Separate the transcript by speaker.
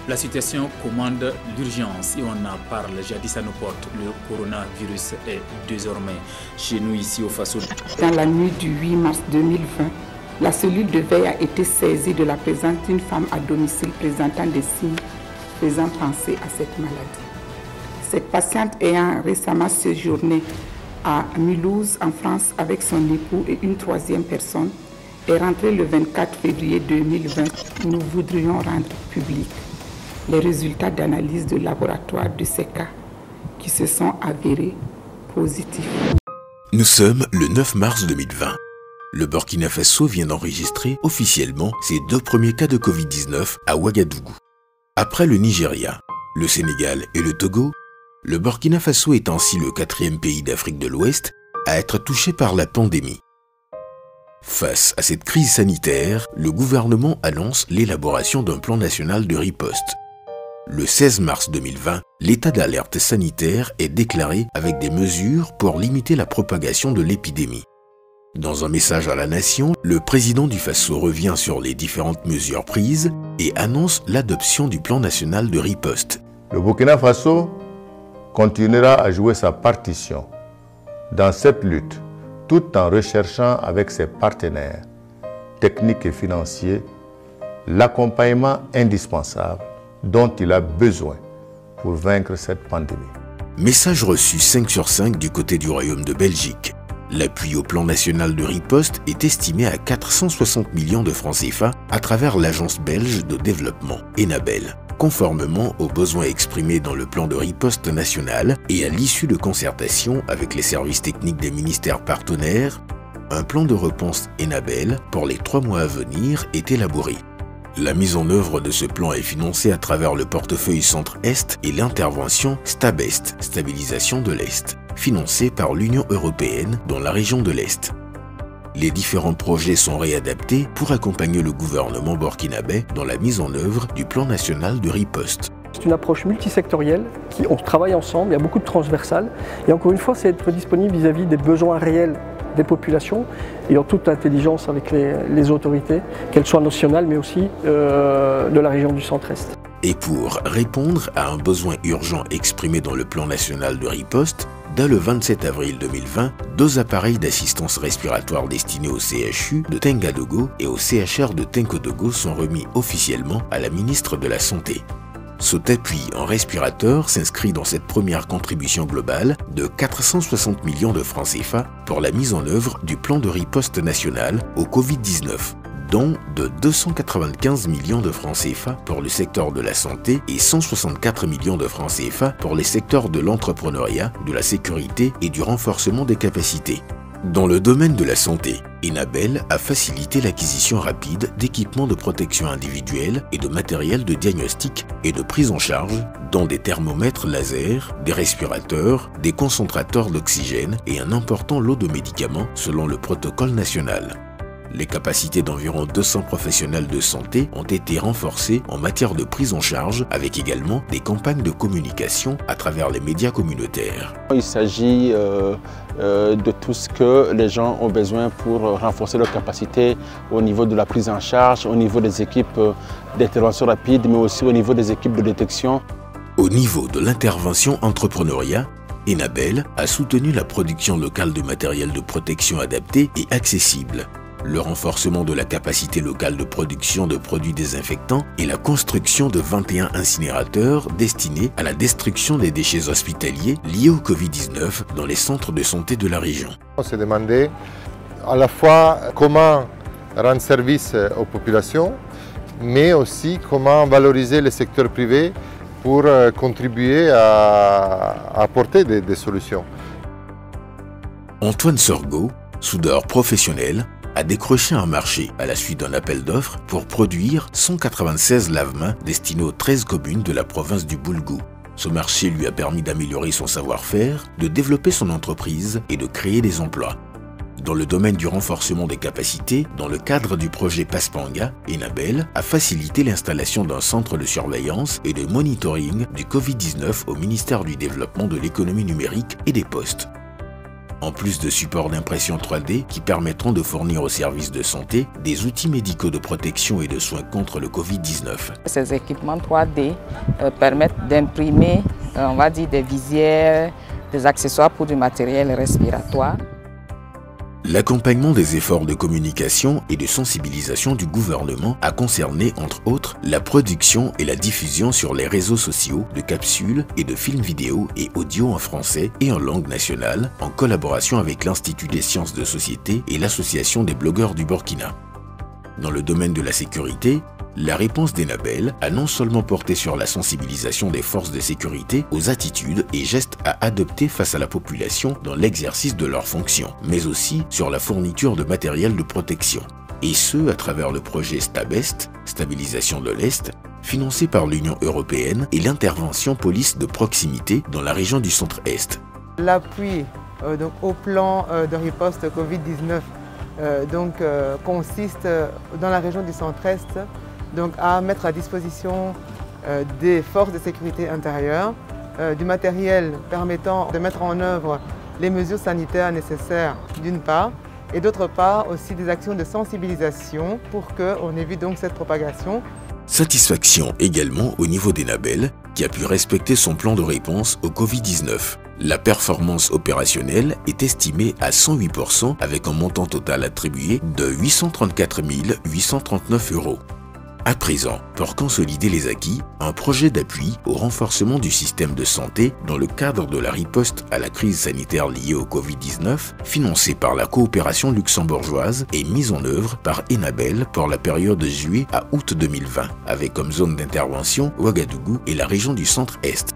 Speaker 1: La situation commande l'urgence et on en parle. Jadis à nos portes, le coronavirus est désormais chez nous ici au Faso.
Speaker 2: Dans la nuit du 8 mars 2020, la cellule de veille a été saisie de la présence d'une femme à domicile présentant des signes faisant penser à cette maladie. Cette patiente ayant récemment séjourné à Mulhouse en France avec son époux et une troisième personne est rentrée le 24 février 2020. Nous voudrions rendre public les résultats d'analyse de laboratoire de ces cas qui se sont avérés positifs.
Speaker 3: Nous sommes le 9 mars 2020. Le Burkina Faso vient d'enregistrer officiellement ses 2 premiers cas de Covid-19 à Ouagadougou. Après le Nigeria, le Sénégal et le Togo, le Burkina Faso est ainsi le 4e pays d'Afrique de l'Ouest à être touché par la pandémie. Face à cette crise sanitaire, le gouvernement annonce l'élaboration d'un plan national de riposte. Le 16 mars 2020, l'état d'alerte sanitaire est déclaré avec des mesures pour limiter la propagation de l'épidémie. Dans un message à la nation, le président du Faso revient sur les différentes mesures prises et annonce l'adoption du plan national de riposte.
Speaker 4: Le Burkina Faso continuera à jouer sa partition dans cette lutte, tout en recherchant avec ses partenaires techniques et financiers l'accompagnement indispensable dont il a besoin pour vaincre cette pandémie.
Speaker 3: Message reçu 5 sur 5 du côté du Royaume de Belgique. L'appui au plan national de riposte est estimé à 460 millions de francs CFA à travers l'agence belge de développement, Enabel, conformément aux besoins exprimés dans le plan de riposte national et à l'issue de concertation avec les services techniques des ministères partenaires. Un plan de réponse Enabel pour les 3 mois à venir est élaboré. La mise en œuvre de ce plan est financée à travers le portefeuille Centre-Est et l'intervention Stabest, Stabilisation de l'Est, financée par l'Union européenne dans la région de l'Est. Les différents projets sont réadaptés pour accompagner le gouvernement burkinabé dans la mise en œuvre du plan national de riposte.
Speaker 5: C'est une approche multisectorielle, on travaille ensemble, il y a beaucoup de transversales. Et encore une fois, c'est être disponible vis-à-vis des besoins réels des populations et en toute intelligence avec les autorités, qu'elles soient nationales mais aussi de la région du Centre-Est.
Speaker 3: Et pour répondre à un besoin urgent exprimé dans le plan national de riposte, dès le 27 avril 2020, 2 appareils d'assistance respiratoire destinés au CHU de Tengadogo et au CHR de Tenkodogo sont remis officiellement à la ministre de la Santé. Cet appui en respirateur s'inscrit dans cette première contribution globale de 460 millions de francs CFA pour la mise en œuvre du plan de riposte national au Covid-19, dont de 295 millions de francs CFA pour le secteur de la santé et 164 millions de francs CFA pour les secteurs de l'entrepreneuriat, de la sécurité et du renforcement des capacités. Dans le domaine de la santé, Enabel a facilité l'acquisition rapide d'équipements de protection individuelle et de matériel de diagnostic et de prise en charge, dont des thermomètres laser, des respirateurs, des concentrateurs d'oxygène et un important lot de médicaments selon le protocole national. Les capacités d'environ 200 professionnels de santé ont été renforcées en matière de prise en charge avec également des campagnes de communication à travers les médias communautaires.
Speaker 6: Il s'agit de tout ce que les gens ont besoin pour renforcer leurs capacités au niveau de la prise en charge, au niveau des équipes d'intervention rapide, mais aussi au niveau des équipes de détection.
Speaker 3: Au niveau de l'intervention entrepreneuriat, Enabel a soutenu la production locale de matériel de protection adapté et accessible, le renforcement de la capacité locale de production de produits désinfectants et la construction de 21 incinérateurs destinés à la destruction des déchets hospitaliers liés au Covid-19 dans les centres de santé de la région.
Speaker 4: On s'est demandé à la fois comment rendre service aux populations, mais aussi comment valoriser le secteur privé pour contribuer à apporter des solutions.
Speaker 3: Antoine Sorgo, soudeur professionnel, a décroché un marché à la suite d'un appel d'offres pour produire 196 lave-mains destinés aux 13 communes de la province du Boulgou. Ce marché lui a permis d'améliorer son savoir-faire, de développer son entreprise et de créer des emplois. Dans le domaine du renforcement des capacités, dans le cadre du projet Paspanga, Enabel a facilité l'installation d'un centre de surveillance et de monitoring du Covid-19 au ministère du Développement de l'économie numérique et des Postes. en plus de supports d'impression 3D qui permettront de fournir aux services de santé des outils médicaux de protection et de soins contre le Covid-19.
Speaker 7: Ces équipements 3D permettent d'imprimer, on va dire, des visières, des accessoires pour du matériel respiratoire.
Speaker 3: L'accompagnement des efforts de communication et de sensibilisation du gouvernement a concerné, entre autres, la production et la diffusion sur les réseaux sociaux de capsules et de films vidéo et audio en français et en langue nationale, en collaboration avec l'Institut des sciences de société et l'Association des blogueurs du Burkina. Dans le domaine de la sécurité, la réponse d'Enabel a non seulement porté sur la sensibilisation des forces de sécurité aux attitudes et gestes à adopter face à la population dans l'exercice de leurs fonctions, mais aussi sur la fourniture de matériel de protection. Et ce, à travers le projet STABEST, Stabilisation de l'Est, financé par l'Union européenne et l'intervention police de proximité dans la région du Centre-Est.
Speaker 8: L'appui au plan de riposte Covid-19 consiste dans la région du Centre-Est à mettre à disposition des forces de sécurité intérieure, du matériel permettant de mettre en œuvre les mesures sanitaires nécessaires d'une part, et d'autre part aussi des actions de sensibilisation pour qu'on évite donc cette propagation.
Speaker 3: Satisfaction également au niveau d'Enabel, qui a pu respecter son plan de réponse au Covid-19. La performance opérationnelle est estimée à 108% avec un montant total attribué de 834 839 €. À présent, pour consolider les acquis, un projet d'appui au renforcement du système de santé dans le cadre de la riposte à la crise sanitaire liée au Covid-19, financé par la coopération luxembourgeoise et mis en œuvre par Enabel pour la période de juillet à août 2020, avec comme zone d'intervention Ouagadougou et la région du Centre-Est.